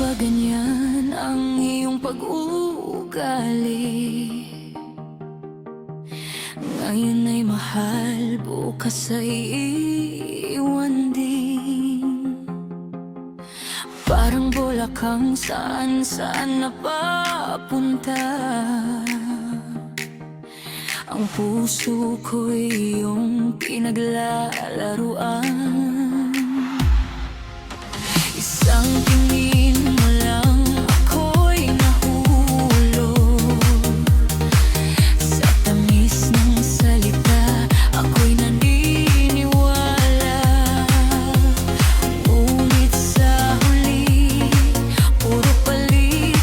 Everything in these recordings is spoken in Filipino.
ba ganyan ang iyong pag-uugali? Ngayon ay mahal, bukas ay iiwan din. Parang bola kang saan-saan napapunta. Ang puso ko'y iyong pinaglalaruan. Isang tingin mo lang ako'y nahulog. Sa tamis ng salita ako'y naniniwala. Ngunit sa huli puro palit-palit.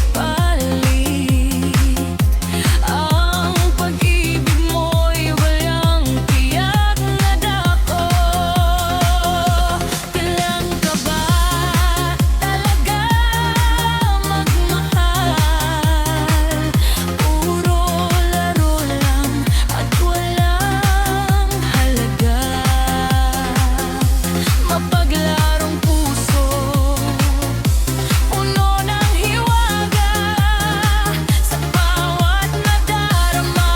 Ang pag-ibig mo'y walang tiyak na dako. Kailan ka ba talaga magmahal? Puro laro lang at walang halaga. Mapaglarong puso, puno ng hiwaga. Sa bawat nadarama,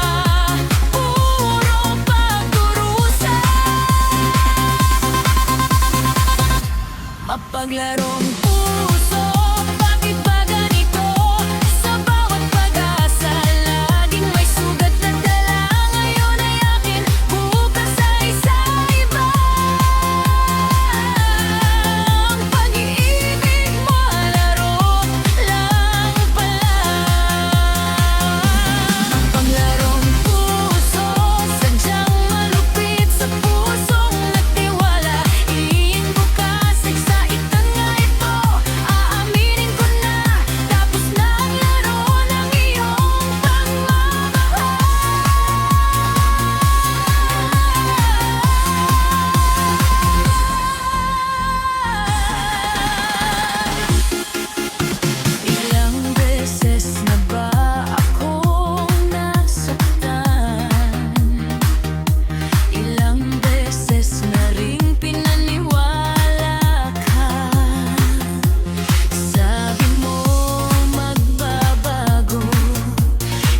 puro pagdurusa. Mapaglarong puso, bakit ba ganito? Sa bawat pag-asa, laging may sugat na dala. Ngayon ay akin, bukas ay sa iba. Ang pag-iibig mo, laro lang pala. Mapaglarong puso, sadyang malupit sa pusong nagtiwala. Iing bukas, excited nga ito. Aaminin ko na, tapos na ang laro ng iyong pagmamahal. Ilang beses na ba akong nasaktan? Ilang beses na ring pinaniwala ka. Sabi mo magbabago,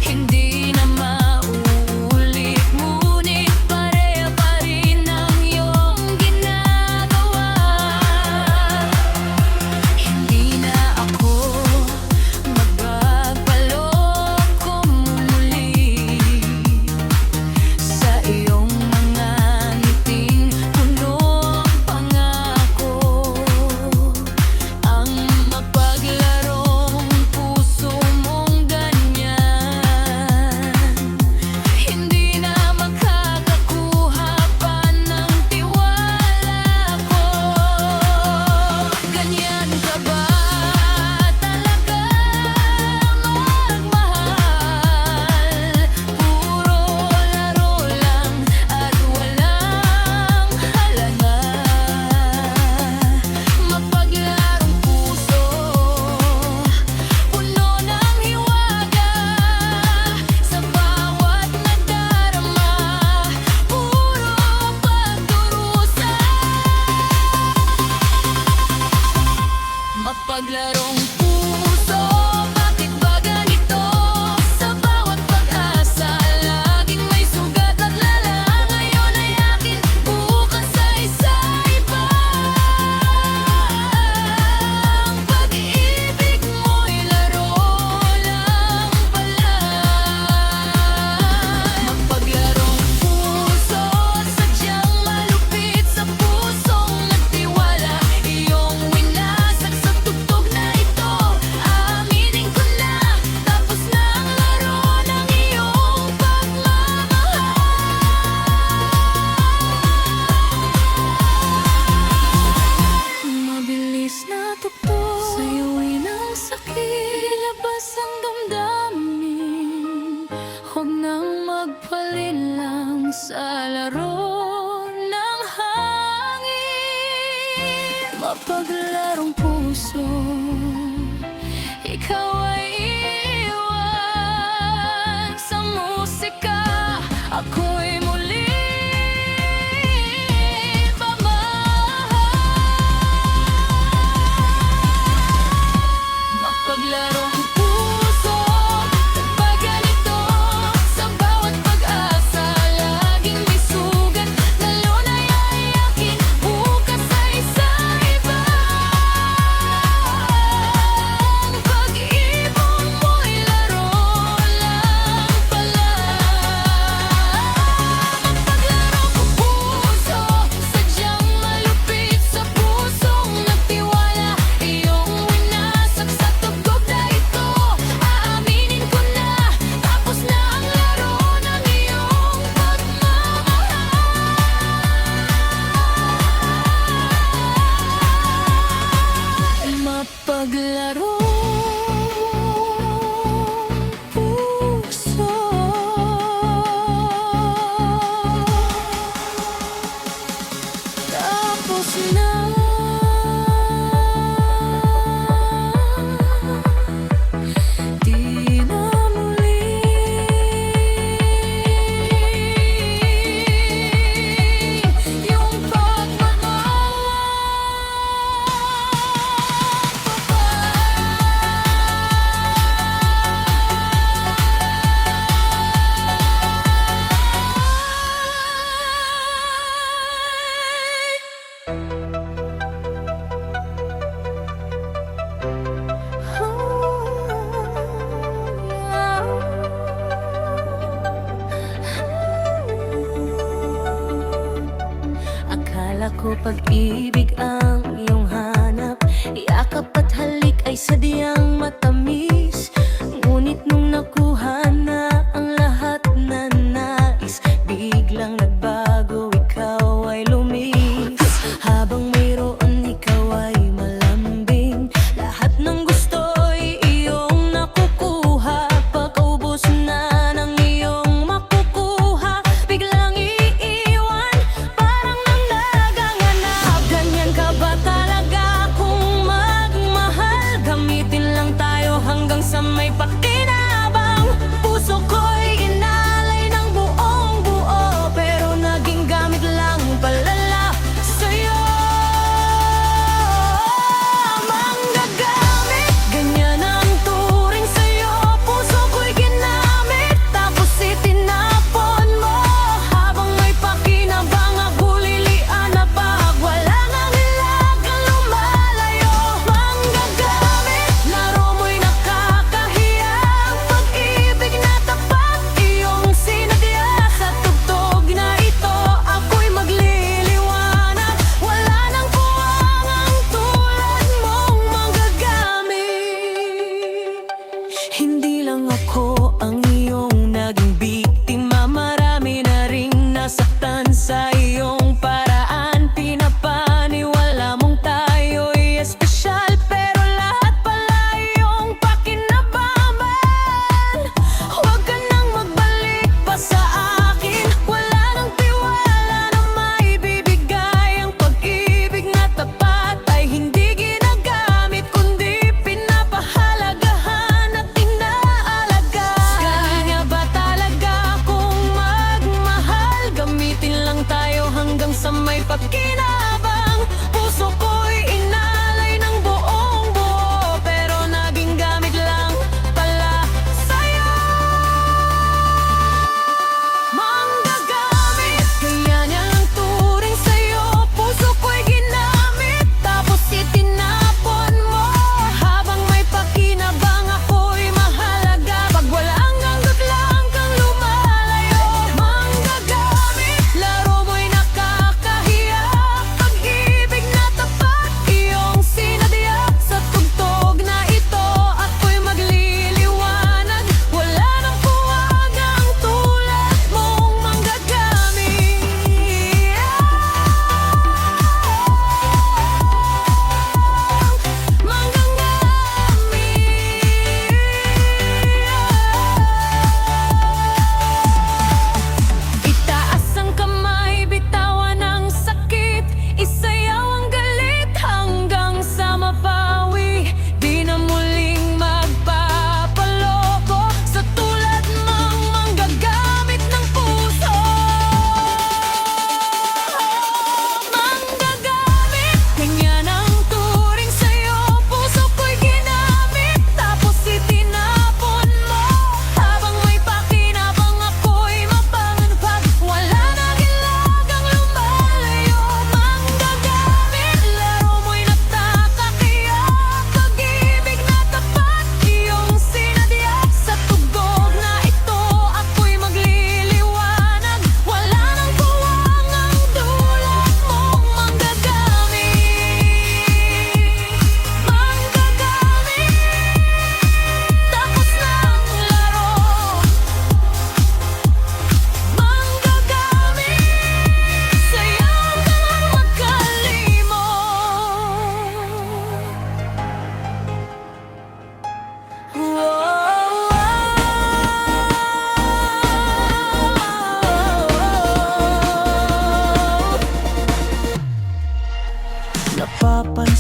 hindi na mauulit. Ngunit pareha pa rin ang iyong ginagawa. Hindi na ako magpapaloko muli sa iyong mga ngiting puno ang pangako. Ang mapaglarong puso mong ganyan, hindi na makakakuha pa ng tiwala ko. Ganyan ka ba talaga magmahal? Puro laro lang at walang halaga. Mapaglarong puso, puno ng hiwaga. Sa bawat nadarama, puro pagdurusa. Mapaglarong puso, bakit ba ganito? Sa bawat pag-asa, laging may sugat at lala. Ngayon ay akin, bukas ay sa iba. Ang pag-ibig mo'y laro lang pala. Mapaglarong puso, sadyang malupit sa pusong nagtiwala. Iyong winasag sa tugtog na ito. maglaro puso. Tapos na di na muli yung akala ko pag-ibig ang iyong hanap, yakap at halik ay sadyang matamis. Ngunit nung nakuha na ang lahat na nais, biglang nagbago, ikaw ay lumis. Habang mayroon ikaw ay malambing, lahat ng gusto'y iyong nakukuha. Pagkaubos na ng iyong makukuha, biglang iiwan, parang nang naganganap. Ganyan ka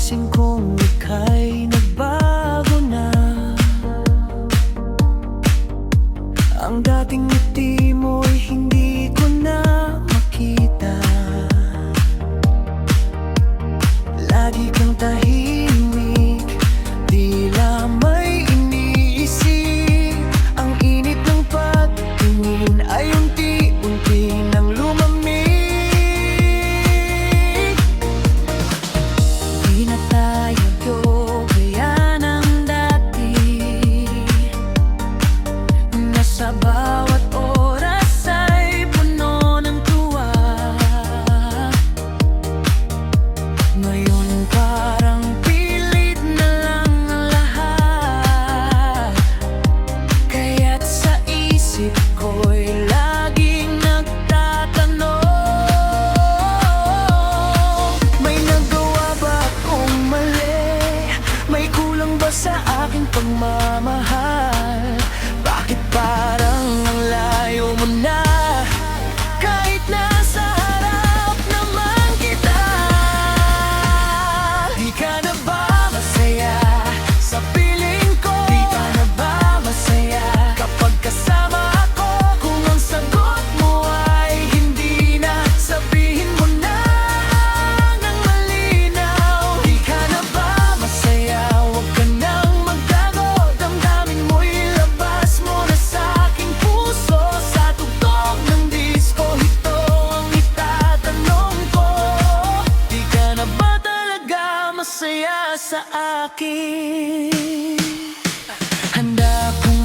Napansin kong ika'y nagbago na. Ang dating ngiti mo'y hindi ko na makita. Lagi kang tahimik, tila may iniisip. Ang init ng pagtingin ay unti-unti nang lumamig. Di na tayo gaya ng dati, na sa bawat oras ay puno ng tuwa. Ngayon parang pilit na lang ang lahat, kaya't sa isip ko'y laging nagtatanong, may nagawa ba akong mali? May kulang ba sa aking pagmamahal? Bakit parang ang layo mo na, kahit nasa harap naman kita? Di ka na ba masaya sa piling ko? Di ka na ba masaya kapag kasama ako? Kung ang sagot mo ay hindi na, sabihin mo na ng malinaw. Di ka na ba masaya? Huwag ka nang magtago, damdamin mo'y labas mo na sa aking puso. Sa tugtog ng disco, ito ang itatanong ko. Di ka na ba talaga masaya sa akin? Handa kong